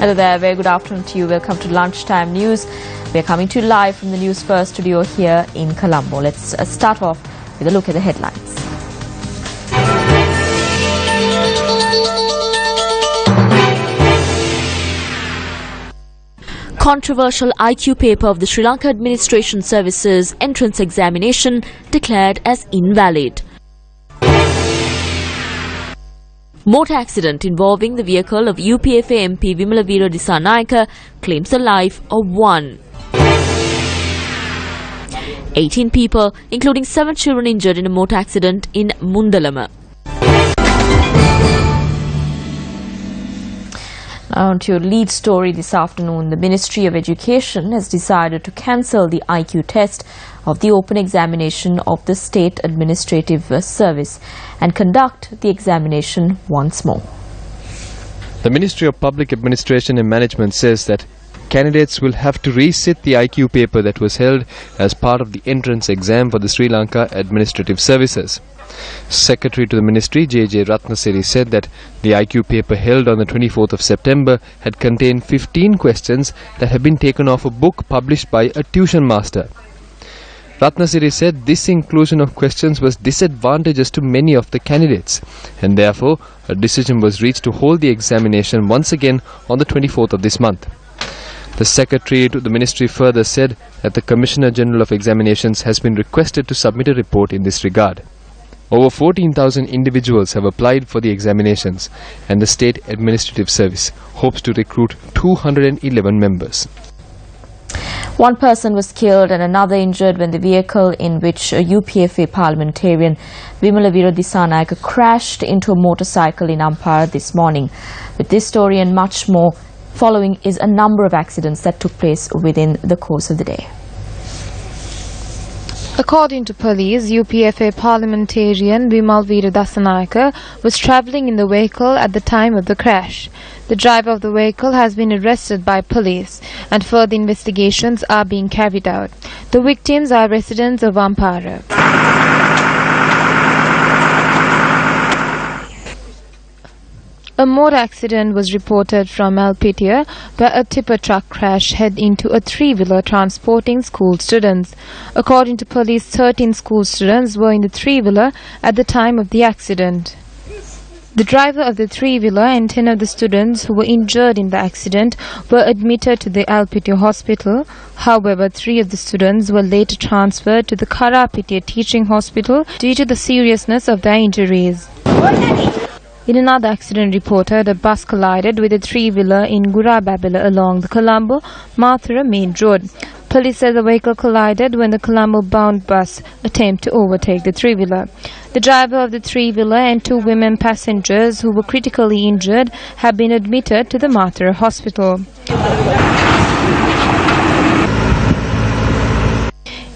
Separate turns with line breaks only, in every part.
Hello there, very good afternoon to you. Welcome to Lunchtime News. We are coming to you live from the Newsfirst studio here in Colombo. Let's start off with a look at the headlines. Controversial IQ paper of the Sri Lanka Administration Services entrance examination declared as invalid. Motor accident involving the vehicle of UPFA MP Vimalavira Disanayake claims the life of one. 18 people, including 7 children, injured in a motor accident in Mundalama. Now to your lead story this afternoon. The Ministry of Education has decided to cancel the IQ test of the open examination of the State Administrative Service and conduct the examination once more.
The Ministry of Public Administration and Management says that candidates will have to resit the IQ paper that was held as part of the entrance exam for the Sri Lanka Administrative Services. Secretary to the Ministry, J.J. Ratnasiri, said that the IQ paper held on the 24th of September had contained 15 questions that had been taken off a book published by a tuition master. Ratnasiri said this inclusion of questions was disadvantageous to many of the candidates, and therefore a decision was reached to hold the examination once again on the 24th of this month. The Secretary to the Ministry further said that the Commissioner General of Examinations has been requested to submit a report in this regard. Over 14,000 individuals have applied for the examinations, and the State Administrative Service hopes to recruit 211 members.
One person was killed and another injured when the vehicle in which a UPFA parliamentarian Vimalavira Disanayake crashed into a motorcycle in Ampara this morning. With this story and much more following is a number of accidents that took place within the course of the day.
According to police, UPFA parliamentarian Vimalavira Disanayake was travelling in the vehicle at the time of the crash. The driver of the vehicle has been arrested by police and further investigations are being carried out. The victims are residents of Ampara. A motor accident was reported from Alpitia, where a tipper truck crashed head into a three-wheeler transporting school students. According to police, 13 school students were in the three-wheeler at the time of the accident. The driver of the three-wheeler and 10 of the students who were injured in the accident were admitted to the Alpitia hospital. However, 3 of the students were later transferred to the Karapitia teaching hospital due to the seriousness of their injuries. In another accident reported, a bus collided with a three-wheeler in Gurababila along the Colombo-Mathura main road. Police said the vehicle collided when the Colombo-bound bus attempted to overtake the three-wheeler. The driver of the three-wheeler and 2 women passengers who were critically injured have been admitted to the Mathura hospital.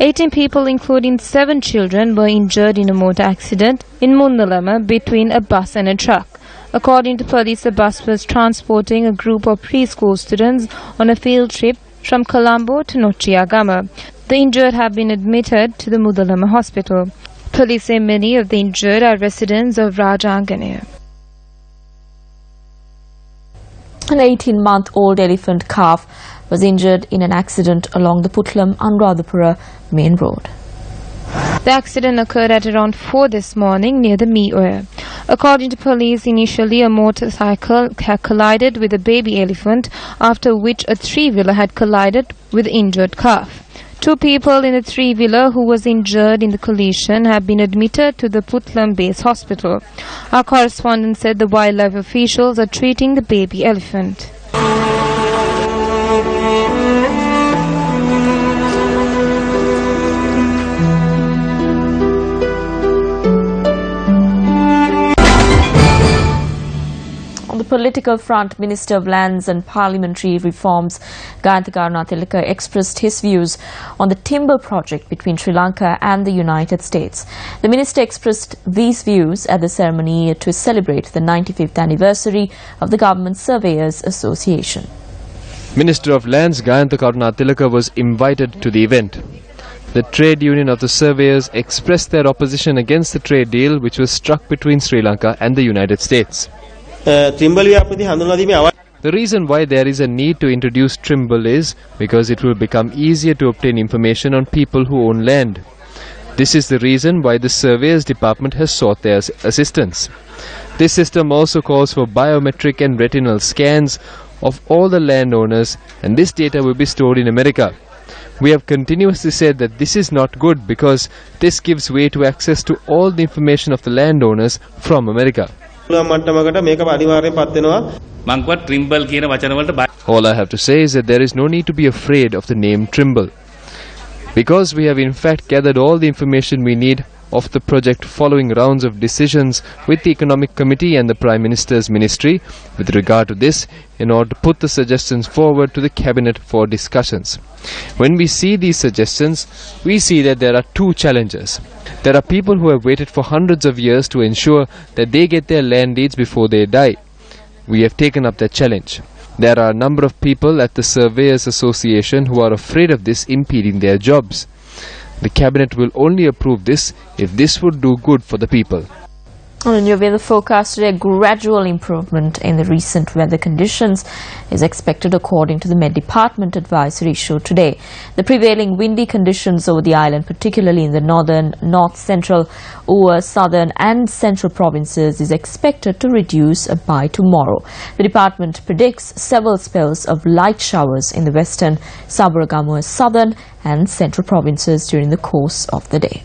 18 people, including 7 children, were injured in a motor accident in Mundalama between a bus and a truck. According to police, the bus was transporting a group of preschool students on a field trip from Colombo to Nochiagama. The injured have been admitted to the Mundalama hospital. Police say many of the injured are residents of Rajangane.
An 18-month-old elephant calf was injured in an accident along the Putlam-Anuradhapura main road.
The accident occurred at around 4 this morning near the Meoya. According to police, initially a motorcycle had collided with a baby elephant, after which a three-wheeler had collided with the injured calf. 2 people in the three-wheeler who was injured in the collision have been admitted to the Putlam base hospital. Our correspondent said the wildlife officials are treating the baby elephant.
On the political front, Minister of Lands and Parliamentary Reforms Gayantha Karunatilaka expressed his views on the timber project between Sri Lanka and the United States. The minister expressed these views at the ceremony to celebrate the 95th anniversary of the Government Surveyors Association.
Minister of Lands Gayantha Karunatilaka was invited to the event. The trade union of the surveyors expressed their opposition against the trade deal which was struck between Sri Lanka and the United States. The reason why there is a need to introduce Trimble is because it will become easier to obtain information on people who own land. This is the reason why the Surveyors Department has sought their assistance. This system also calls for biometric and retinal scans of all the landowners, and this data will be stored in America. We have continuously said that this is not good because this gives way to access to all the information of the landowners from America. All I have to say is that there is no need to be afraid of the name Trimble, because we have in fact gathered all the information we need of the project following rounds of decisions with the Economic Committee and the Prime Minister's Ministry with regard to this, in order to put the suggestions forward to the Cabinet for discussions. When we see these suggestions, we see that there are two challenges. There are people who have waited for hundreds of years to ensure that they get their land deeds before they die. We have taken up that challenge. There are a number of people at the Surveyors Association who are afraid of this impeding their jobs. The Cabinet will only approve this if this would do good for the people.
On the new weather forecast today, a gradual improvement in the recent weather conditions is expected according to the Met Department advisory issued today. The prevailing windy conditions over the island, particularly in the northern, north central, southern and central provinces, is expected to reduce by tomorrow. The department predicts several spells of light showers in the western, Sabaragamuwa, southern and central provinces during the course of the day.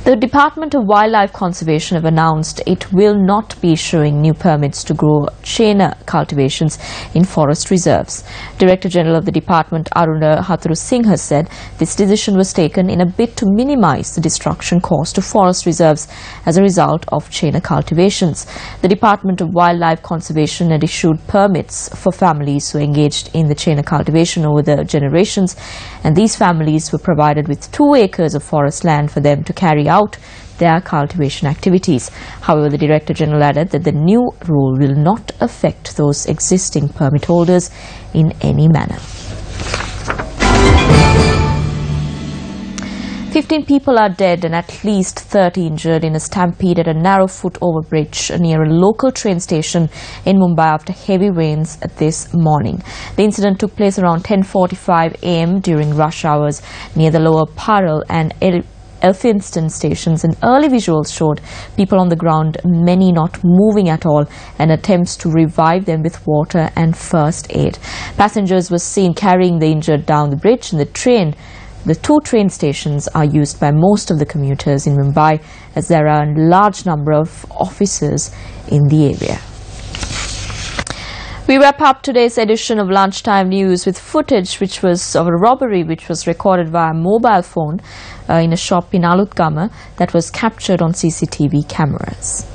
The Department of Wildlife Conservation have announced it will not be issuing new permits to grow Chena cultivations in forest reserves. Director General of the Department, Aruna Hatharusinghe, said this decision was taken in a bid to minimize the destruction caused to forest reserves as a result of Chena cultivations. The Department of Wildlife Conservation had issued permits for families who engaged in the Chena cultivation over the generations, and these families were provided with 2 acres of forest land for them to carry out their cultivation activities. However, the Director General added that the new rule will not affect those existing permit holders in any manner. 15 people are dead and at least 30 injured in a stampede at a narrow foot overbridge near a local train station in Mumbai after heavy rains this morning. The incident took place around 10:45 a.m. during rush hours near the lower Parel and Elphinstone stations, and early visuals showed people on the ground, many not moving at all, and attempts to revive them with water and first aid. Passengers were seen carrying the injured down the bridge, and the 2 train stations are used by most of the commuters in Mumbai, as there are a large number of offices in the area. We wrap up today's edition of Lunchtime News with footage of a robbery which was recorded via mobile phone in a shop in Alutgama that was captured on CCTV cameras.